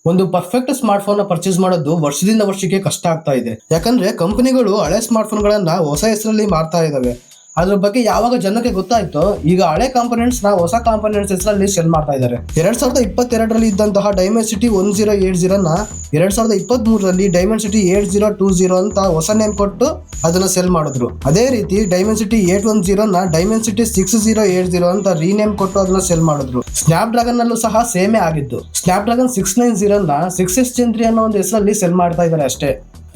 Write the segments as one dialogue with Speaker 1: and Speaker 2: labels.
Speaker 1: ಒಂದು perfect smart phone purchase ಮಾಡೋದು ವರ್ಷದಿಂದ ವರ್ಷಕ್ಕೆ ಕಷ್ಟ ಆಗ್ತಾ ಇದೆ. ಯಾಕಂದ್ರೆ ಕಂಪನಿಗಳು ಹಳೆ ಸ್ಮಾರ್ಟ್ ಫೋನ್ ಗಳನ್ನ ಹೊಸ ಹೆಸರಲ್ಲಿ ಮಾರ್ತಾ ಇದಾವೆ. ಅದ್ರ ಬಗ್ಗೆ ಯಾವಾಗ ಜನಕ್ಕೆ ಗೊತ್ತಾಯ್ತೋ ಈಗ ಹಳೆ ಕಾಂಪೋನೆಂಟ್ಸ್ ನ ಹೊಸ ಕಾಂಪೋನೆಂಟ್ಸ್ ಹೆಸರಲ್ಲಿ ಸೆಲ್ ಮಾಡ್ತಾ ಇದ್ದಾರೆ. 2022ರಲ್ಲಿ ಇದ್ದಂತಹ ಡೈಮೆನ್ಸಿಟಿ 1080 ನ 2023ರಲ್ಲಿ ಡೈಮೆನ್ಸಿಟಿ 8020 ಅಂತ ಹೊಸ ನೇಮ್ ಕೊಟ್ಟು ಅದನ್ನ ಸೆಲ್ ಮಾಡಿದ್ರು. ಅದೇ ರೀತಿ ಡೈಮೆನ್ಸಿಟಿ 810 ನ ಡೈಮೆನ್ಸಿಟಿ 6080 ಅಂತ ರೀನೇಮ್ ಕೊಟ್ಟು ಅದನ್ನ ಸೆಲ್ ಮಾಡಿದ್ರು. ಸ್ನ್ಯಾಪ್ ಡ್ರಾಗನ್ ನಲ್ಲೂ ಸಹ ಸೇಮೇ ಆಗಿದ್ದು. ಸ್ನ್ಯಾಪ್ ಡ್ರಾಗನ್ 690 ನ 6S Gen 3 ಅನ್ನೋ ಒಂದು ಹೆಸರಲ್ಲಿ ಸೆಲ್ ಮಾಡ್ತಾ ಇದ್ದಾರೆ ಅಷ್ಟೇ.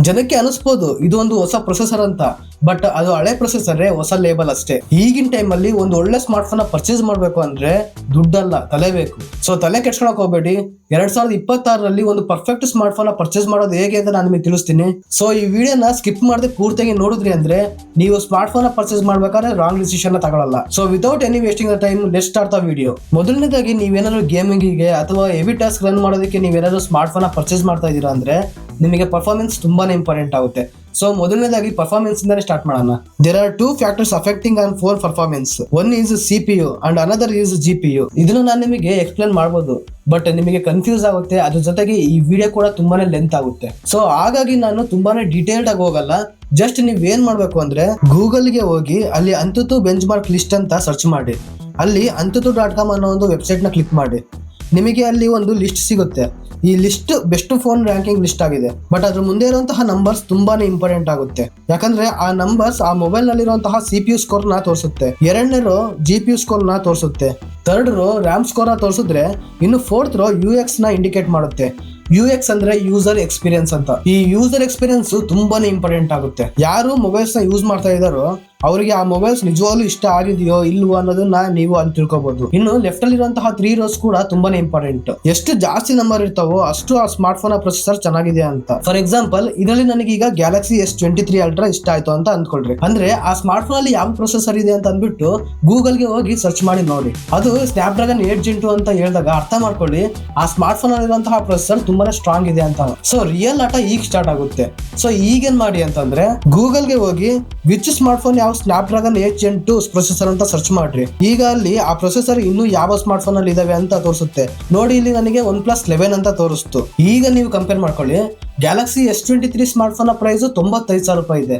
Speaker 1: ಜನಕ್ಕೆ ಅನಿಸ್ಬೋದು ಇದು ಒಂದು ಹೊಸ ಪ್ರೊಸೆಸರ್ ಅಂತ, ಬಟ್ ಅದು ಹಳೆ ಪ್ರೊಸೆಸರ್ ಹೊಸ ಲೇಬಲ್ ಅಷ್ಟೇ. ಈಗಿನ ಟೈಮ್ ಅಲ್ಲಿ ಒಂದು ಒಳ್ಳೆ ಸ್ಮಾರ್ಟ್ ಫೋನ್ ಪರ್ಚೇಸ್ ಮಾಡ್ಬೇಕು ಅಂದ್ರೆ ದುಡ್ಡಲ್ಲ, ತಲೆ ಬೇಕು. ಸೊ ತಲೆ ಕೆಡ್ಸ್ಕೊಳಕ್ ಹೋಗ್ಬೇಡಿ. 2026ರಲ್ಲಿ ಒಂದು ಪರ್ಫೆಕ್ಟ್ ಸ್ಮಾರ್ಟ್ ಫೋನ್ ಪರ್ಚೇಸ್ ಮಾಡೋದು ಹೇಗೆ ಅಂತ ನಾನು ನಿಮಗೆ ತಿಳಿಸ್ತೀನಿ. ಸೊ ಈ ವಿಡಿಯೋನ ಸ್ಕಿಪ್ ಮಾಡದೆ ಪೂರ್ತಿಯಾಗಿ ನೋಡಿದ್ರಿ ಅಂದ್ರೆ ನೀವು ಸ್ಮಾರ್ಟ್ ಫೋನ್ ಪರ್ಚೇಸ್ ಮಾಡ್ಬೇಕಾದ್ರೆ ರಾಂಗ್ ಡಿಸಿಷನ್ ತಗೊಳ್ಳಲ್ಲ. So without any wasting the time let's start the video. ಮೊದಲನೇದಾಗಿ ನೀವೇನಾದ್ರು ಗೇಮಿಂಗಿಗೆ ಅಥವಾ ಹೆವಿ ಟಾಸ್ಕ್ ರನ್ ಮಾಡೋದಕ್ಕೆ ನೀವೇನಾದ್ರು ಸ್ಮಾರ್ಟ್ ಫೋನ್ ಪರ್ಚೇಸ್ ಮಾಡ್ತಾ ಇದೀರಾ ಅಂದ್ರೆ ನಿಮಗೆ ಪರ್ಫಾರ್ಮೆನ್ಸ್ ತುಂಬಾನೇ ಇಂಪಾರ್ಟೆಂಟ್ ಆಗುತ್ತೆ. ಸೊ ಮೊದಲನೇದಾಗಿ ಪರ್ಫಾರ್ಮೆನ್ಸ್ ಇಂದಾನೆ ಸ್ಟಾರ್ಟ್ ಮಾಡೋಣ. There are two factors affecting on phone performance. One is CPU and another is GPU. ಇದನ್ನು ನಾನು ನಿಮಗೆ ಎಕ್ಸ್ಪ್ಲೇನ್ ಮಾಡ್ಬೋದು, ಬಟ್ ನಿಮಗೆ ಕನ್ಫ್ಯೂಸ್ ಆಗುತ್ತೆ. ಅದ್ರ ಜೊತೆಗೆ ಈ ವಿಡಿಯೋ ಕೂಡ ತುಂಬಾನೇ ಲೆಂತ್ ಆಗುತ್ತೆ. ಸೊ ಹಾಗಾಗಿ ನಾನು ತುಂಬಾನೇ ಡೀಟೇಲ್ಡ್ ಆಗಿ ಹೋಗಲ್ಲ. ಜಸ್ಟ್ ನೀವ್ ಏನ್ ಮಾಡ್ಬೇಕು ಅಂದ್ರೆ ಗೂಗಲ್ಗೆ ಹೋಗಿ ಅಲ್ಲಿ ಅಂತೂ ಬೆಂಚ್ ಮಾರ್ಕ್ ಲಿಸ್ಟ್ ಅಂತ ಸರ್ಚ್ ಮಾಡಿ. ಅಲ್ಲಿ antutu.com ಅನ್ನೋ ಒಂದು ವೆಬ್ಸೈಟ್ ನ ಕ್ಲಿಕ್ ಮಾಡಿ. ನಿಮಗೆ ಅಲ್ಲಿ ಒಂದು ಲಿಸ್ಟ್ ಸಿಗುತ್ತೆ. ಈ list best phone ranking list ಆಗಿದೆ. ಬಟ್ ಅದ್ರ ಮುಂದೆ ಇರುವಂತಹ ನಂಬರ್ಸ್ ತುಂಬಾನೇ ಇಂಪಾರ್ಟೆಂಟ್ ಆಗುತ್ತೆ. ಯಾಕಂದ್ರೆ ಆ ನಂಬರ್ಸ್ ಆ ಮೊಬೈಲ್ ನಲ್ಲಿರುವಂತಹ CPU ಸ್ಕೋರ್ ನ ತೋರಿಸುತ್ತೆ. ಎರಡನೇ ರೋ GPU ಸ್ಕೋರ್ ನ ತೋರಿಸುತ್ತೆ. ಥರ್ಡ್ ರೋ RAM ಸ್ಕೋರ್ ನ ತೋರಿಸಿದ್ರೆ ಇನ್ನು ಫೋರ್ತ್ ರೋ UX ನ ಇಂಡಿಕೇಟ್ ಮಾಡುತ್ತೆ. UX ಅಂದ್ರೆ ಯೂಸರ್ ಎಕ್ಸ್ಪೀರಿಯನ್ಸ್ ಅಂತ. ಈ ಯೂಸರ್ ಎಕ್ಸ್ಪೀರಿಯನ್ಸ್ ತುಂಬಾನೇ ಇಂಪಾರ್ಟೆಂಟ್ ಆಗುತ್ತೆ. ಯಾರು ಮೊಬೈಲ್ಸ್ ನ ಯೂಸ್ ಮಾಡ್ತಾ ಇದಾರೋ ಅವರಿಗೆ ಆ ಮೊಬೈಲ್ಸ್ ನಿಜವಾಗ್ಲೂ ಇಷ್ಟ ಆಗಿದೆಯೋ ಇಲ್ವೋ ಅನ್ನೋದನ್ನ ನೀವು ಅಲ್ಲಿ ತಿಳ್ಕೊಬಹುದು. ಇನ್ನು ಲೆಫ್ಟ್ ಅಲ್ಲಿ ಇರುವಂತಹ 3 ರೋಸ್ ಕೂಡ ತುಂಬಾನೇ ಇಂಪಾರ್ಟೆಂಟ್. ಎಷ್ಟು ಜಾಸ್ತಿ ನಂಬರ್ ಇರ್ತಾವೋ ಅಷ್ಟು ಆ ಸ್ಮಾರ್ಟ್ ಫೋನ್ ಪ್ರೊಸೆಸರ್ ಚೆನ್ನಾಗಿದೆ ಅಂತ. ಫಾರ್ ಎಕ್ಸಾಂಪಲ್ ಇದರಲ್ಲಿ ನನಗೆ ಈಗ ಗ್ಯಾಲಕ್ಸಿ S23 Ultra ಇಷ್ಟ ಆಯ್ತು ಅಂತ ಅಂದ್ಕೊಳ್ರಿ. ಅಂದ್ರೆ ಆ ಸ್ಮಾರ್ಟ್ ಫೋನ್ ಅಲ್ಲಿ ಯಾವ ಪ್ರೊಸೆಸರ್ ಇದೆ ಅಂತ ಅಂದ್ಬಿಟ್ಟು ಗೂಗಲ್ಗೆ ಹೋಗಿ ಸರ್ಚ್ ಮಾಡಿ ನೋಡಿ. ಅದು ಸ್ನ್ಯಾಪ್ ಡ್ರಾಗನ್ 8 Gen 2 ಅಂತ ಹೇಳಿದಾಗ ಅರ್ಥ ಮಾಡ್ಕೊಳ್ಳಿ ಆ ಸ್ಮಾರ್ಟ್ ಫೋನ್ ಅಲ್ಲಿರುವಂತಹ ಪ್ರೊಸೆಸರ್ ತುಂಬಾನೇ ಸ್ಟ್ರಾಂಗ್ ಇದೆ ಅಂತ. ಸೊ ರಿಯಲ್ ಆಟ ಈಗ ಸ್ಟಾರ್ಟ್ ಆಗುತ್ತೆ. ಸೊ ಈಗೇನ್ ಮಾಡಿ ಅಂತಂದ್ರೆ ಗೂಗಲ್ಗೆ ಹೋಗಿ ವಿಚ್ ಸ್ಮಾರ್ಟ್ ಫೋನ್ ಯಾವ ಸ್ನ್ಯಾಪ್ ಡ್ರಾಗನ್ 8 Gen 2 ಪ್ರೊಸೆಸರ್ ಅಂತ ಸರ್ಚ್ ಮಾಡ್ರಿ. ಈಗ ಅಲ್ಲಿ ಆ ಪ್ರೊಸೆಸರ್ ಇನ್ನು ಯಾವ ಸ್ಮಾರ್ಟ್ ಫೋನ್ ಅಲ್ಲಿ ಇದಾವೆ ಅಂತ ತೋರಿಸುತ್ತೆ ನೋಡಿ. ಇಲ್ಲಿ ನನಗೆ OnePlus 11 ಅಂತ ತೋರಿಸ್ತು. ಈಗ ನೀವು ಕಂಪೇರ್ ಮಾಡ್ಕೊಳ್ಳಿ. Galaxy S23 smart phone price 95,000 ರೂಪಾಯಿ ಇದೆ.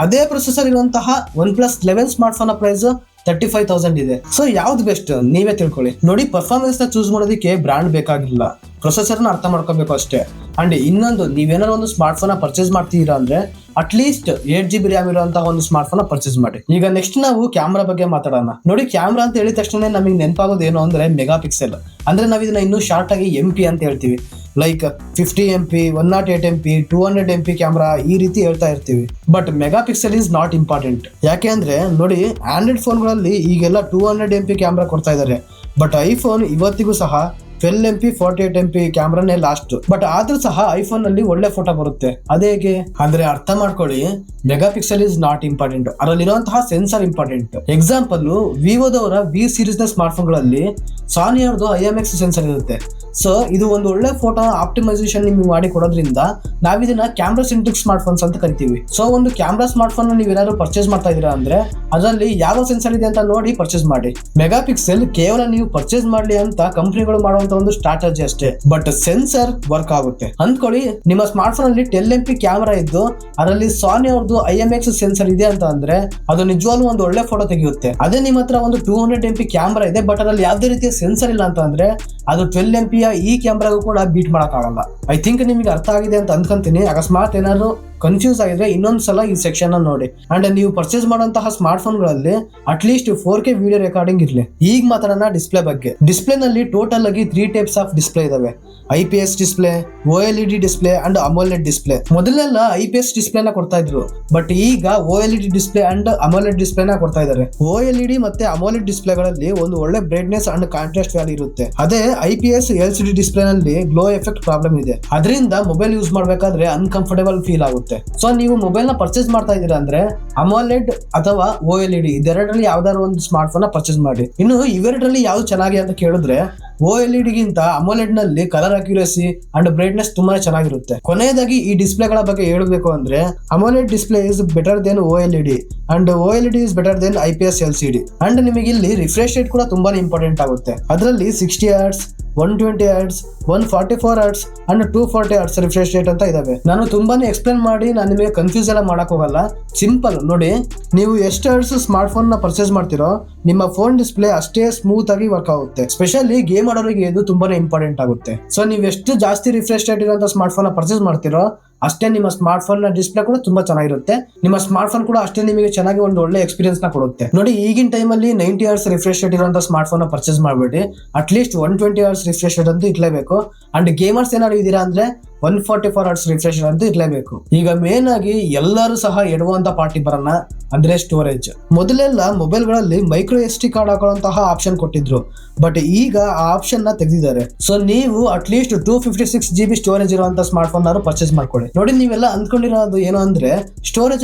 Speaker 1: ಅದೇ ಪ್ರೊಸೆಸರ್ ಇರುವಂತಹ OnePlus 11 ಸ್ಮಾರ್ಟ್ ಫೋನ್ ಪ್ರೈಸ್ 35,000 ಇದೆ. ಸೊ ಯಾವ್ದು ಬೆಸ್ಟ್ ನೀವೇ ತಿಳ್ಕೊಳ್ಳಿ. ನೋಡಿ, ಪರ್ಫಾರ್ಮೆನ್ಸ್ ನ ಚೂಸ್ ಮಾಡೋದಕ್ಕೆ ಬ್ರ್ಯಾಂಡ್ ಬೇಕಾಗಿಲ್ಲ, ಪ್ರೊಸೆಸರ್ ನ ಅರ್ಥ ಮಾಡ್ಕೋಬೇಕು ಅಷ್ಟೇ. ಅಂಡ್ ಇನ್ನೊಂದು, ನೀವೇನಾದ್ರು ಒಂದು ಸ್ಮಾರ್ಟ್ ಫೋನ್ ಪರ್ಚೇಸ್ ಮಾಡ್ತೀರಾ ಅಂದ್ರೆ ಅಟ್ಲೀಸ್ಟ್ 8GB RAM ಇರುವಂತಹ ಒಂದು ಸ್ಮಾರ್ಟ್ ಫೋನ್ ಪರ್ಚೇಸ್ ಮಾಡಿ. ಈಗ ನೆಕ್ಸ್ಟ್ ನಾವು ಕ್ಯಾಮ್ರಾ ಬಗ್ಗೆ ಮಾತಾಡೋಣ. ನೋಡಿ, ಕ್ಯಾಮ್ರಾ ಅಂತ ಹೇಳಿದ ತಕ್ಷಣ ನಮಗೆ ನೆನಪಾಗೋದು ಏನು ಅಂದ್ರೆ ಮೆಗಾ ಪಿಕ್ಸೆಲ್. ಅಂದ್ರೆ ನಾವ್ ಇದನ್ನ ಇನ್ನೂ ಶಾರ್ಟ್ ಆಗಿ MP ಅಂತ ಹೇಳ್ತೀವಿ. Like 50 MP, 108 MP, 200 MP camera ಈ ರೀತಿ ಹೇಳ್ತಾ ಇರ್ತೀವಿ. But mega pixel is not important. ಯಾಕೆ ಅಂದ್ರೆ ನೋಡಿ, ಆಂಡ್ರಾಯ್ಡ್ ಫೋನ್ಗಳಲ್ಲಿ ಈಗೆಲ್ಲ 200 MP ಕ್ಯಾಮ್ರಾ ಕೊಡ್ತಾ ಇದ್ದಾರೆ. ಬಟ್ ಐಫೋನ್ ಇವತ್ತಿಗೂ ಸಹ 12 MP 48 MP ಕ್ಯಾಮ್ರಾನೇ ಲಾಸ್ಟ್. ಬಟ್ ಆದ್ರೂ ಸಹ ಐಫೋನ್ ಅಲ್ಲಿ ಒಳ್ಳೆ ಫೋಟೋ ಬರುತ್ತೆ. ಅದೇಗೆ ಅಂದ್ರೆ ಅರ್ಥ ಮಾಡ್ಕೊಳ್ಳಿ, mega pixel is not important, ಅದರಲ್ಲಿರುವಂತಹ ಸೆನ್ಸರ್ ಇಂಪಾರ್ಟೆಂಟ್. ಎಕ್ಸಾಂಪಲ್, ವಿವೋದವರ V ಸೀರೀಸ್ ನ ಸ್ಮಾರ್ಟ್ ಫೋನ್ ಗಳಲ್ಲಿ ಸಾನಿ ಅವ್ರದ್ದು IMX ಸೆನ್ಸರ್ ಇರುತ್ತೆ. ಸೊ ಇದು ಒಂದು ಒಳ್ಳೆ ಫೋಟೋ ಆಪ್ಟಿಮೈಸೇಷನ್ ನಿಮ್ಗೆ ಮಾಡಿ ಕೊಡೋದ್ರಿಂದ ನಾವಿದನ್ನ ಕ್ಯಾಮ್ರಾ ಸೆಂಟ್ರಿಕ್ ಸ್ಮಾರ್ಟ್ ಫೋನ್ಸ್ ಅಂತ ಕರಿತೀವಿ. ಸೊ ಒಂದು ಕ್ಯಾಮ್ರಾ ಸ್ಮಾರ್ಟ್ ಫೋನ್ ನೀವು ಏನಾದ್ರು ಪರ್ಚೇಸ್ ಮಾಡ್ತಾ ಇದೀರಾ ಅಂದ್ರೆ ಅದರಲ್ಲಿ ಯಾವ ಸೆನ್ಸರ್ ಇದೆ ಅಂತ ನೋಡಿ ಪರ್ಚೇಸ್ ಮಾಡಿ. ಮೆಗಾ ಪಿಕ್ಸೆಲ್ ಕೇವಲ ನೀವು ಪರ್ಚೇಸ್ ಮಾಡ್ಲಿ ಅಂತ ಕಂಪನಿಗಳು ಮಾಡುವಂತ ಒಂದು ಸ್ಟ್ರಾಟಜಿ ಅಷ್ಟೇ. ಬಟ್ ಸೆನ್ಸರ್ ವರ್ಕ್ ಆಗುತ್ತೆ ಅಂದ್ಕೊಳ್ಳಿ. ನಿಮ್ಮ ಸ್ಮಾರ್ಟ್ ಫೋನ್ ಅಲ್ಲಿ 10 MP ಕ್ಯಾಮ್ರಾ ಇದ್ದು ಅದರಲ್ಲಿ ಸಾನಿ ಅವ್ರದ್ದು IMX ಸೆನ್ಸರ್ ಇದೆ ಅಂತ ಅಂದ್ರೆ ಅದು ನಿಜವಾಗ್ಲೂ ಒಂದು ಒಳ್ಳೆ ಫೋಟೋ ತೆಗೆಯುತ್ತೆ. ಅದೇ ನಿಮ್ಮ ಹತ್ರ ಒಂದು 200 MP ಕ್ಯಾಮ್ರಾ ಇದೆ ಬಟ್ ಅದರಲ್ಲಿ ಯಾವುದೇ ರೀತಿಯ ಸೆನ್ಸರ್ ಇಲ್ಲ ಅಂತ ಅಂದ್ರೆ ಅದು 12 MP ಈ ಕ್ಯಾಮ್ರಾಗೂ ಕೂಡ ಬೀಟ್ ಮಾಡಕ್ ಆಗಲ್ಲ. ಐ ಥಿಂಕ್ ನಿಮಗೆ ಅರ್ಥ ಆಗಿದೆ ಅಂತ ಅನ್ಕೊಂತೀನಿ. ಅಕಸ್ಮಾತ್ ಏನಾದ್ರು ಕನ್ಫ್ಯೂಸ್ ಆಗಿದ್ರೆ ಇನ್ನೊಂದ್ಸಲ ಈ ಸೆಕ್ಷನ್ ನೋಡಿ. ಅಂಡ್ ನೀವು ಪರ್ಚೇಸ್ ಮಾಡುವಂತಹ ಸ್ಮಾರ್ಟ್ ಫೋನ್ ಗಳಲ್ಲಿ ಅಟ್ಲೀಸ್ಟ್ 4K ವಿಡಿಯೋ ರೆಕಾರ್ಡಿಂಗ್ ಇರ್ಲಿ. ಈಗ ಮಾತಾಡೋಣ ಡಿಸ್ಪ್ಲೇ ಬಗ್ಗೆ. ಡಿಸ್ಪ್ಲೇ ನಲ್ಲಿ ಟೋಟಲ್ ಆಗಿ 3 ಟೈಪ್ಸ್ ಆಫ್ ಡಿಸ್ಪ್ಲೇ ಇದಾವೆ. IPS display, OLED display and AMOLED display. ಮೊದಲೆಲ್ಲ IPS ಡಿಸ್ಪ್ಲೇ ನ ಕೊಡ್ತಾ ಇದ್ರು, ಬಟ್ ಈಗ OLED display and AMOLED display ನ ಕೊಡ್ತಾ ಇದ್ದಾರೆ. OLED ಮತ್ತೆ AMOLED ಡಿಸ್ಪ್ಲೇಗಳಲ್ಲಿ ಒಂದು ಒಳ್ಳೆ ಬ್ರೈಟ್ನೆಸ್ ಅಂಡ್ ಕಾಂಟ್ರಾಸ್ಟ್ ವ್ಯಾಲ್ಯೂ ಇರುತ್ತೆ. ಅದೇ IPS LCD ಡಿಸ್ಪ್ಲೇ ನಲ್ಲಿ ಗ್ಲೋ ಎಫೆಕ್ಟ್ ಪ್ರಾಬ್ಲಮ್ ಇದೆ. ಅದರಿಂದ ಮೊಬೈಲ್ ಯೂಸ್ ಮಾಡ್ಬೇಕಾದ್ರೆ ಅನ್ಕಂಫರ್ಟೇಬಲ್ ಫೀಲ್ ಆಗುತ್ತೆ. ಸೊ ನೀವು ಮೊಬೈಲ್ ನ ಪರ್ಚೇಸ್ ಮಾಡ್ತಾ ಇದೀರಾ ಅಂದ್ರೆ AMOLED ಅಥವಾ OLED ಇದೆರಡರಲ್ಲಿ ಯಾವ್ದಾದ್ರು ಒಂದು ಸ್ಮಾರ್ಟ್ ಫೋನ್ ಪರ್ಚೇಸ್ ಮಾಡಿ. ಇನ್ನು ಇವೆರಡರಲ್ಲಿ ಯಾವ್ದು ಚೆನ್ನಾಗಿ ಅಂತ ಕೇಳಿದ್ರೆ OLED ಗಿಂತ AMOLED ನಲ್ಲಿ ಕಲರ್ ಅಕ್ಯುರಸಿ ಅಂಡ್ ಬ್ರೈಟ್ನೆಸ್ ತುಂಬಾನೇ ಚೆನ್ನಾಗಿರುತ್ತೆ. ಕೊನೆಯದಾಗಿ ಈ ಡಿಸ್ಪ್ಲೇಗಳ ಬಗ್ಗೆ ಹೇಳಬೇಕು ಅಂದ್ರೆ AMOLED display is better than OLED and OLED is better than IPS LCD. And ನಿಮಗೆ ಇಲ್ಲಿ ರಿಫ್ರೆಶ್ ರೇಟ್ ಕೂಡ ತುಂಬಾನೇ ಇಂಪಾರ್ಟೆಂಟ್ ಆಗುತ್ತೆ. ಅದರಲ್ಲಿ 60 Hz, 120 Hz, 144 Hz and 240 Hz refresh rate ಅಂತ ಇದಾವೆ. ನಾನು ತುಂಬಾನೇ ಎಕ್ಸ್ಪ್ಲೇನ್ ಮಾಡಿ ನಾನು ನಿಮಗೆ ಕನ್ಫ್ಯೂಸ್ ಎಲ್ಲ ಮಾಡಕ್ ಹೋಗಲ್ಲ. ಸಿಂಪಲ್ ನೋಡಿ, ನೀವು ಎಷ್ಟು ಹರ್ಟ್ಸ್ ಸ್ಮಾರ್ಟ್ ಫೋನ್ ನ ಪರ್ಚೇಸ್ ಮಾಡ್ತಿರೋ ನಿಮ್ಮ ಫೋನ್ ಡಿಸ್ಪ್ಲೇ ಅಷ್ಟೇ ಸ್ಮೂತ್ ಆಗಿ ವರ್ಕ್ ಆಗುತ್ತೆ. ಸ್ಪೆಷಲಿ ಗೇಮ್ ಆಡೋರಿಗೆ ಇದು ತುಂಬಾನೇ ಇಂಪಾರ್ಟೆಂಟ್ ಆಗುತ್ತೆ. ಸೊ ನೀವು ಎಷ್ಟು ಜಾಸ್ತಿ ರಿಫ್ರೆಶ್ ರೇಟ್ ಇರುವಂತ ಸ್ಮಾರ್ಟ್ ಫೋನ್ ನ ಪರ್ಚೇಸ್ ಮಾಡ್ತಿರೋ ಅಷ್ಟೇ ನಿಮ್ಮ ಸ್ಮಾರ್ಟ್ ಫೋನ್ ನ ಡಿಸ್ಪ್ಲೇ ಕೂಡ ತುಂಬಾ ಚೆನ್ನಾಗಿರುತ್ತೆ. ನಿಮ್ಮ ಸ್ಮಾರ್ಟ್ ಫೋನ್ ಕೂಡ ಅಷ್ಟೇ ನಿಮಗೆ ಚೆನ್ನಾಗಿ ಒಂದು ಒಳ್ಳೆ ಎಕ್ಸ್ಪೀರಿಯನ್ಸ್ ನ ಕೊಡುತ್ತೆ. ನೋಡಿ, ಈಗಿನ ಟೈಮ್ ಅಲ್ಲಿ 90 Hz ರಿಫ್ರೆಶ್ ರೇಟ್ ಇರುವಂತ ಸ್ಮಾರ್ಟ್ ಫೋನ್ ನ ಪರ್ಚೇಸ್ ಮಾಡಬೇಡಿ. ಅಟ್ಲೀಸ್ಟ್ 120 Hz ರಿಫ್ರೆಶ್ ರೇಟ್ ಅಂತೂ ಇರ್ಲೇಬೇಕು. ಅಂಡ್ ಗೇಮರ್ಸ್ ಏನಾದ್ರು ಇದೀರಾ ಅಂದ್ರೆ 144 Hz ರಿಫ್ರೆಶ್ ರೇಟ್ ಅಂತೂ ಇರ್ಲೇಬೇಕು. ಈಗ ಮೇನ್ ಆಗಿ ಎಲ್ಲರೂ ಸಹ ಎಡುವಂತ ಪಾರ್ಟಿ ಬರೋಣ, ಅಂದ್ರೆ ಸ್ಟೋರೇಜ್. ಮೊದಲೆಲ್ಲ ಮೊಬೈಲ್ ಗಳಲ್ಲಿ ಮೈಕ್ರೋ SD ಕಾರ್ಡ್ ಹಾಕೊಳ್ಳುವಂತಹ ಆಪ್ಷನ್ ಕೊಟ್ಟಿದ್ರು, ಬಟ್ ಈಗ ಆ ಆಪ್ಷನ್ ನ ತೆಗೆದಿದ್ದಾರೆ. ಸೊ ನೀವು ಅಟ್ಲೀಸ್ಟ್ 256 GB ಸ್ಟೋರೇಜ್ ಇರುವಂತ ಸ್ಮಾರ್ಟ್ ಫೋನ್ ಪರ್ಚೇಸ್ ಮಾಡ್ಕೊಳ್ಳಿ. ನೋಡಿ, ನೀವೆಲ್ಲ ಅಂದ್ಕೊಂಡಿರೋದು ಏನು ಅಂದ್ರೆ ಸ್ಟೋರೇಜ್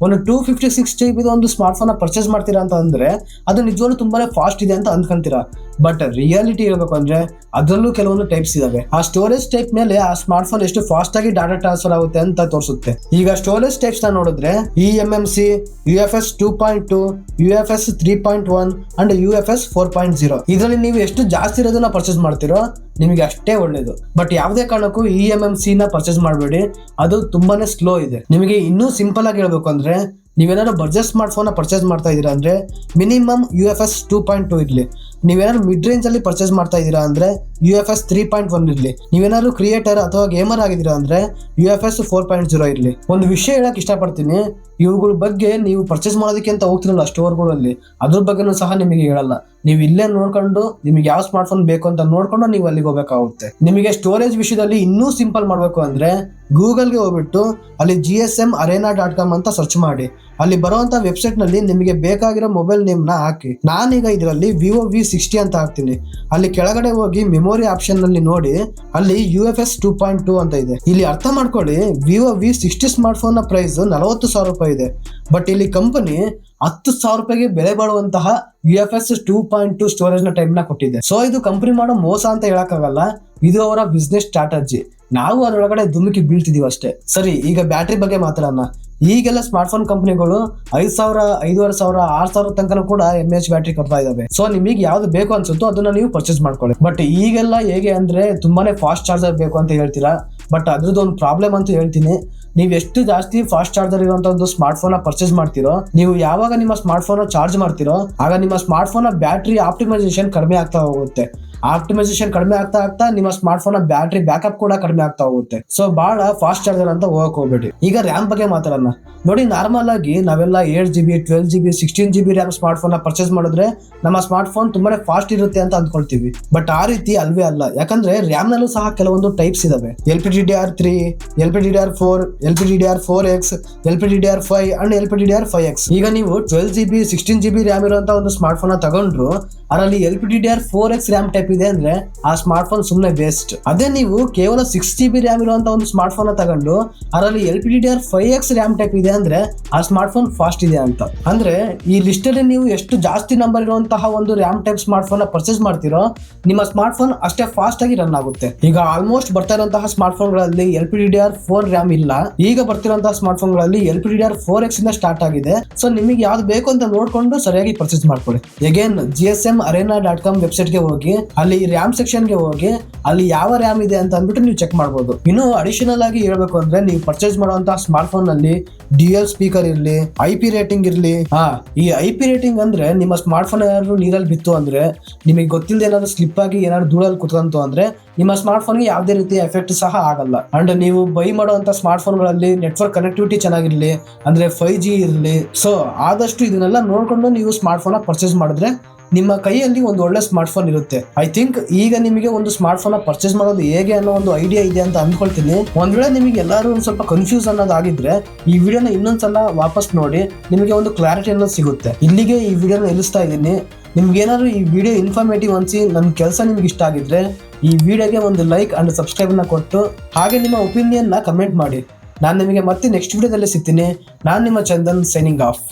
Speaker 1: ಒಂದು 256 GB ಒಂದು ಸ್ಮಾರ್ಟ್ ಫೋನ್ ಪರ್ಚೇಸ್ ಮಾಡ್ತೀರಾ ಅಂತ ಅಂದ್ರೆ ಅದು ನಿಜವಾಗ್ಲೂ ತುಂಬಾನೇ ಫಾಸ್ಟ್ ಇದೆ ಅಂತ ಅಂದ್ಕೊಂತೀರಾ. ಬಟ್ ರಿಯಾಲಿಟಿ ಹೇಳ್ಬೇಕು ಅಂದ್ರೆ ಅದರಲ್ಲೂ ಕೆಲವೊಂದು ಟೈಪ್ಸ್ ಇದಾವೆ. ಆ ಸ್ಟೋರೇಜ್ ಟೈಪ್ ಮೇಲೆ ಆ ಸ್ಮಾರ್ಟ್ ಫೋನ್ ಎಷ್ಟು ಫಾಸ್ಟ್ ಆಗಿ ಡಾಟಾ ಟ್ರಾನ್ಸ್ಫರ್ ಆಗುತ್ತೆ ಅಂತ ತೋರಿಸುತ್ತೆ. ಈಗ ಸ್ಟೋರೇಜ್ ಟೈಪ್ಸ್ ನ ನೋಡಿದ್ರೆ eMMC, UFS 2.2, UFS 3.1 and UFS 4.0. ಇದರಲ್ಲಿ ನೀವು ಎಷ್ಟು ಜಾಸ್ತಿ ಇರೋದನ್ನ ಪರ್ಚೇಸ್ ಮಾಡ್ತೀರೋ ನಿಮಗೆ ಅಷ್ಟೇ ಒಳ್ಳೇದು. ಬಟ್ ಯಾವುದೇ ಕಾರಣಕ್ಕೂ eMMC ನ ಪರ್ಚೇಸ್ ಮಾಡಬೇಡಿ, ಅದು ತುಂಬಾನೇ ಸ್ಲೋ ಇದೆ. ನಿಮಗೆ ಇನ್ನೂ ಸಿಂಪಲ್ ಆಗಿ ಹೇಳ್ಬೇಕು ಅಂದ್ರೆ ನೀವೇನಾದ್ರು ಬಡ್ಜೆಟ್ ಸ್ಮಾರ್ಟ್ ಫೋನ್ ಪರ್ಚೇಸ್ ಮಾಡ್ತಾ ಇದೀರಾ ಅಂದ್ರೆ ಮಿನಿಮಮ್ UFS 2.2 ಇರ್ಲಿ. ನೀವೇನಾದ್ರು ಮಿಡ್ ರೇಂಜ್ ಅಲ್ಲಿ ಪರ್ಚೇಸ್ ಮಾಡ್ತಾ ಇದೀರಾ ಅಂದ್ರೆ UFS 3.1 ಇರ್ಲಿ. ನೀವೇನಾದ್ರು ಕ್ರಿಯೇಟರ್ ಅಥವಾ ಗೇಮರ್ ಆಗಿದ್ದೀರಾ ಅಂದ್ರೆ UFS 4.0 ಇರ್ಲಿ. ಒಂದು ವಿಷಯ ಹೇಳಕ್ ಇಷ್ಟಪಡ್ತೀನಿ, ಇವುಗಳ ಬಗ್ಗೆ ನೀವು ಪರ್ಚೇಸ್ ಮಾಡೋದಕ್ಕೆ ಅಂತ ಹೋಗ್ತಿರಲ್ಲ ಸ್ಟೋರ್ಗಳಲ್ಲಿ, ಅದ್ರ ಬಗ್ಗೆನೂ ಸಹ ನಿಮಗೆ ಹೇಳಲ್ಲ. ನೀವು ಇಲ್ಲೇ ನೋಡ್ಕೊಂಡು ನಿಮಗೆ ಯಾವ ಸ್ಮಾರ್ಟ್ ಫೋನ್ ಬೇಕು ಅಂತ ನೋಡ್ಕೊಂಡು ನೀವು ಅಲ್ಲಿಗೆ ಹೋಗ್ಬೇಕಾಗುತ್ತೆ. ನಿಮಗೆ ಸ್ಟೋರೇಜ್ ವಿಷಯದಲ್ಲಿ ಇನ್ನೂ ಸಿಂಪಲ್ ಮಾಡಬೇಕು ಅಂದ್ರೆ ಗೂಗಲ್ಗೆ ಹೋಗ್ಬಿಟ್ಟು ಅಲ್ಲಿ GSMArena.com ಅಂತ ಸರ್ಚ್ ಮಾಡಿ. ಅಲ್ಲಿ ಬರುವಂತ ವೆಬ್ಸೈಟ್ ನಲ್ಲಿ ನಿಮಗೆ ಬೇಕಾಗಿರೋ ಮೊಬೈಲ್ ನೇಮ್ ನ ಹಾಕಿ. ನಾನೀಗ ಇದರಲ್ಲಿ Vivo V60 ಅಂತ ಹಾಕ್ತೀನಿ. ಅಲ್ಲಿ ಕೆಳಗಡೆ ಹೋಗಿ ಮೆಮೊರಿ ಆಪ್ಷನ್ ನಲ್ಲಿ ನೋಡಿ, ಅಲ್ಲಿ UFS 2.2 ಅಂತ ಇದೆ. ಇಲ್ಲಿ ಅರ್ಥ ಮಾಡ್ಕೊಳ್ಳಿ, Vivo V60 ಸ್ಮಾರ್ಟ್ ಫೋನ್ ನ ಪ್ರೈಸ್ 40,000 ರೂಪಾಯಿ ಇದೆ. ಬಟ್ ಇಲ್ಲಿ ಕಂಪನಿ 10,000 ರೂಪಾಯಿಗೆ ಬೆಲೆ ಬಾಳುವಂತಹ UFS 2.2 ಸ್ಟೋರೇಜ್ ನ ಟೈಮ್ ನ ಕೊಟ್ಟಿದೆ. ಸೊ ಇದು ಕಂಪನಿ ಮಾಡೋ ಮೋಸ ಅಂತ ಹೇಳಕ್ಕಾಗಲ್ಲ, ಇದು ಅವರ ಬಿಸ್ನೆಸ್ ಸ್ಟ್ರಾಟಜಿ. ನಾವು ಅದರೊಳಗಡೆ ಧುಮುಕಿ ಬೀಳ್ತಿದೀವಿ ಅಷ್ಟೇ. ಸರಿ, ಈಗ ಬ್ಯಾಟ್ರಿ ಬಗ್ಗೆ ಮಾತಾಡೋಣ. ಈಗೆಲ್ಲ ಸ್ಮಾರ್ಟ್ ಫೋನ್ ಕಂಪನಿಗಳು 5,000, 5,500, 6,000 ತನಕ ಕೂಡ mAh ಬ್ಯಾಟ್ರಿ ಕೊಡ್ತಾ ಇದಾವೆ. ಸೊ ನಿಮಗೆ ಯಾವ್ದು ಬೇಕು ಅನ್ಸುತ್ತೋ ಅದನ್ನ ನೀವು ಪರ್ಚೇಸ್ ಮಾಡ್ಕೊಳ್ಳಿ. ಬಟ್ ಈಗೆಲ್ಲ ಹೇಗೆ ಅಂದ್ರೆ ತುಂಬಾನೇ ಫಾಸ್ಟ್ ಚಾರ್ಜರ್ ಬೇಕು ಅಂತ ಹೇಳ್ತೀರಾ, ಬಟ್ ಅದ್ರದ್ದು ಒಂದು ಪ್ರಾಬ್ಲಮ್ ಅಂತ ಹೇಳ್ತೀನಿ. ನೀವು ಎಷ್ಟು ಜಾಸ್ತಿ ಫಾಸ್ಟ್ ಚಾರ್ಜರ್ ಇರುವಂತ ಒಂದು ಸ್ಮಾರ್ಟ್ ಫೋನ್ ಪರ್ಚೇಸ್ ಮಾಡ್ತೀರೋ, ನೀವು ಯಾವಾಗ ನಿಮ್ಮ ಸ್ಮಾರ್ಟ್ ಫೋನ್ ಚಾರ್ಜ್ ಮಾಡ್ತೀರೋ ಆಗ ನಿಮ್ಮ ಸ್ಮಾರ್ಟ್ ಫೋನ್ ಬ್ಯಾಟ್ರಿ ಆಪ್ಟಿಮೈಸೇಷನ್ ಕಡಿಮೆ ಆಗ್ತಾ ಹೋಗುತ್ತೆ. ಆಪ್ಟಿಮೈಸೇಷನ್ ಕಡಿಮೆ ಆಗ್ತಾ ನಿಮ್ಮ ಸ್ಮಾರ್ಟ್ ಫೋನ್ ಬ್ಯಾಟ್ರಿ ಬ್ಯಾಕಪ್ ಕೂಡ ಕಡಿಮೆ ಆಗ್ತಾ ಹೋಗುತ್ತೆ. ಸೊ ಬಹಳ ಫಾಸ್ಟ್ ಚಾರ್ಜರ್ ಅಂತ ಹೋಗಕ್ ಹೋಗ್ಬೇಡಿ. ಈಗ ರ್ಯಾಮ್ ಬಗ್ಗೆ ಮಾತಾಡೋಣ. ನೋಡಿ, ನಾರ್ಮಲ್ ಆಗಿ ನಾವೆಲ್ಲ 8GB, 12GB, 16GB RAM smart phone purchase ಮಾಡಿದ್ರೆ ನಮ್ಮ ಸ್ಮಾರ್ಟ್ ಫೋನ್ ತುಂಬಾನೇ ಫಾಸ್ಟ್ ಇರುತ್ತೆ ಅಂತ ಅಂದ್ಕೊಳ್ತೀವಿ. ಬಟ್ ಆ ರೀತಿ ಅಲ್ವೇ ಅಲ್ಲ. ಯಾಕಂದ್ರೆ ರ್ಯಾಮ್ ನಲ್ಲೂ ಸಹ ಕೆಲವೊಂದು ಟೈಪ್ಸ್ ಇದಾವೆ. LPDDR3, LPDDR4, LPDDR4X, LPDDR5 and LPDDR5X. ಈಗ ನೀವು 12GB, 16GB ರ್ಯಾಮ್ ಇರುವಂತ ಒಂದು ಸ್ಮಾರ್ಟ್ ಫೋನ್ ತಗೊಂಡ್ರು ಅದರಲ್ಲಿ LPDDR4X ರ್ಯಾಮ್ ಟೈಪ್ ಇದೆ ಅಂದ್ರೆ ಆ ಸ್ಮಾರ್ಟ್ ಫೋನ್ ಸುಮ್ಮನೆ ವೇಸ್ಟ್. ಅದೇ ನೀವು ಕೇವಲ 6GB ರ್ಯಾಮ್ ಇರುವಂತ ಒಂದು ಸ್ಮಾರ್ಟ್ ಫೋನ್ ತಗೊಂಡು ಅದರಲ್ಲಿ LPDDR5X ರ್ಯಾಮ್ ಟೈಪ್ ಇದೆ ಅಂದ್ರೆ ಆ ಸ್ಮಾರ್ಟ್ ಫೋನ್ ಫಾಸ್ಟ್ ಇದೆ ಅಂತ. ಅಂದ್ರೆ ಈ ಲಿಸ್ಟ್ ಅಲ್ಲಿ ನೀವು ಎಷ್ಟು ಜಾಸ್ತಿ ನಂಬರ್ ಇರುವಂತಹ ಒಂದು RAM type smart phone purchase ಮಾಡ್ತೀರೋ ನಿಮ್ಮ ಸ್ಮಾರ್ಟ್ ಫೋನ್ ಅಷ್ಟೇ ಫಾಸ್ಟ್ ಆಗಿ ರನ್ ಆಗುತ್ತೆ. ಈಗ ಆಲ್ಮೋಸ್ಟ್ ಬರ್ತಾ ಇರುವಂತಹ ಸ್ಮಾರ್ಟ್ ಫೋನ್ ಗಳಲ್ಲಿ LPDDR4 ರ್ಯಾಮ್ ಇಲ್ಲ. ಈಗ ಬರ್ತಿರುವಂತಹ ಸ್ಮಾರ್ಟ್ ಫೋನ್ ಗಳಲ್ಲಿ LPDDR4X ಇಂದ ಸ್ಟಾರ್ಟ್ ಆಗಿದೆ. ಸೊ ನಿಮಗೆ ಯಾವ್ದು ಬೇಕು ಅಂತ ನೋಡ್ಕೊಂಡು ಸರಿಯಾಗಿ ಪರ್ಚೇಸ್ ಮಾಡ್ಕೊಳ್ಳಿ. ಅಗೇನ್ GSMArena.com ವೆಬ್ಸೈಟ್ ಗೆ ಹೋಗಿ ಅಲ್ಲಿ ರ್ಯಾಮ್ ಸೆಕ್ಷನ್ ಗೆ ಹೋಗಿ ಅಲ್ಲಿ ಯಾವ ರ್ಯಾಮ್ ಇದೆ ಅಂತ ಅಂದ್ಬಿಟ್ಟು ನೀವು ಚೆಕ್ ಮಾಡಬಹುದು. ಇನ್ನು ಅಡಿಷನಲ್ ಆಗಿ ಹೇಳ್ಬೇಕು ಅಂದ್ರೆ ನೀವು ಪರ್ಚೇಸ್ ಮಾಡುವಂತಹ ಸ್ಮಾರ್ಟ್ ಫೋನ್ ನಲ್ಲಿ ಡ್ಯುಯಲ್ ಸ್ಪೀಕರ್ ಇರ್ಲಿ, IP ರೇಟಿಂಗ್ ಇರ್ಲಿ. ಈ IP ರೇಟಿಂಗ್ ಅಂದ್ರೆ ನಿಮ್ಮ ಸ್ಮಾರ್ಟ್ ಫೋನ್ ಏನಾದ್ರು ನೀರಲ್ಲಿ ಬಿತ್ತು ಅಂದ್ರೆ, ನಿಮಗೆ ಗೊತ್ತಿಲ್ಲದೆ ಏನಾದ್ರು ಸ್ಲಿಪ್ ಆಗಿ ಏನಾದ್ರು ಧೂಳಲ್ಲಿ ಕುತ್ಕೊಂತು ಅಂದ್ರೆ ನಿಮ್ಮ ಸ್ಮಾರ್ಟ್ ಫೋನ್ಗೆ ಯಾವುದೇ ರೀತಿಯ ಎಫೆಕ್ಟ್ ಸಹ ಆಗಲ್ಲ. ಅಂಡ್ ನೀವು ಬೈ ಮಾಡುವಂತ ಸ್ಮಾರ್ಟ್ ಫೋನ್ಗಳಲ್ಲಿ ನೆಟ್ವರ್ಕ್ ಕನೆಕ್ಟಿವಿಟಿ ಚೆನ್ನಾಗಿರ್ಲಿ, ಅಂದ್ರೆ 5G ಇರಲಿ. ಸೊ ಆದಷ್ಟು ಇದನ್ನೆಲ್ಲ ನೋಡ್ಕೊಂಡು ನೀವು ಸ್ಮಾರ್ಟ್ ಫೋನ್ ಪರ್ಚೇಸ್ ಮಾಡಿದ್ರೆ ನಿಮ್ಮ ಕೈಯಲ್ಲಿ ಒಂದು ಒಳ್ಳೆ ಸ್ಮಾರ್ಟ್ ಫೋನ್ ಇರುತ್ತೆ. ಐ ಥಿಂಕ್ ಈಗ ನಿಮಗೆ ಒಂದು ಸ್ಮಾರ್ಟ್ ಫೋನ್ ಪರ್ಚೇಸ್ ಮಾಡೋದು ಹೇಗೆ ಅನ್ನೋ ಒಂದು ಐಡಿಯಾ ಇದೆ ಅಂತ ಅನ್ಕೊಳ್ತೀನಿ. ಒಂದ್ ವೇಳೆ ನಿಮಗೆ ಎಲ್ಲರೂ ಒಂದು ಸ್ವಲ್ಪ ಕನ್ಫ್ಯೂಸ್ ಅನ್ನೋದಾಗಿದ್ರೆ ಈ ವಿಡಿಯೋನ ಇನ್ನೊಂದ್ಸಲ ವಾಪಸ್ ನೋಡಿ, ನಿಮಗೆ ಒಂದು ಕ್ಲಾರಿಟಿ ಅನ್ನೋದು ಸಿಗುತ್ತೆ. ಇಲ್ಲಿಗೆ ಈ ವಿಡಿಯೋನ ನಿಲ್ಲಿಸ್ತಾ ಇದ್ದೀನಿ. ನಿಮ್ಗೆ ಏನಾದ್ರು ಈ ವಿಡಿಯೋ ಇನ್ಫಾರ್ಮೇಟಿವ್ ಅನ್ಸಿ ನನ್ನ ಕೆಲಸ ನಿಮ್ಗೆ ಇಷ್ಟ ಆಗಿದ್ರೆ ಈ ವಿಡಿಯೋಗೆ ಒಂದು ಲೈಕ್ ಅಂಡ್ ಸಬ್ಸ್ಕ್ರೈಬ್ ನ ಕೊಟ್ಟು ಹಾಗೆ ನಿಮ್ಮ ಒಪಿನಿಯನ್ ನ ಕಮೆಂಟ್ ಮಾಡಿ. ನಾನು ನಿಮಗೆ ಮತ್ತೆ ನೆಕ್ಸ್ಟ್ ವಿಡಿಯೋದಲ್ಲಿ ಸಿಗ್ತೀನಿ. ನಾನು ನಿಮ್ಮ ಚಂದನ್, ಸೈನಿಂಗ್ ಆಫ್.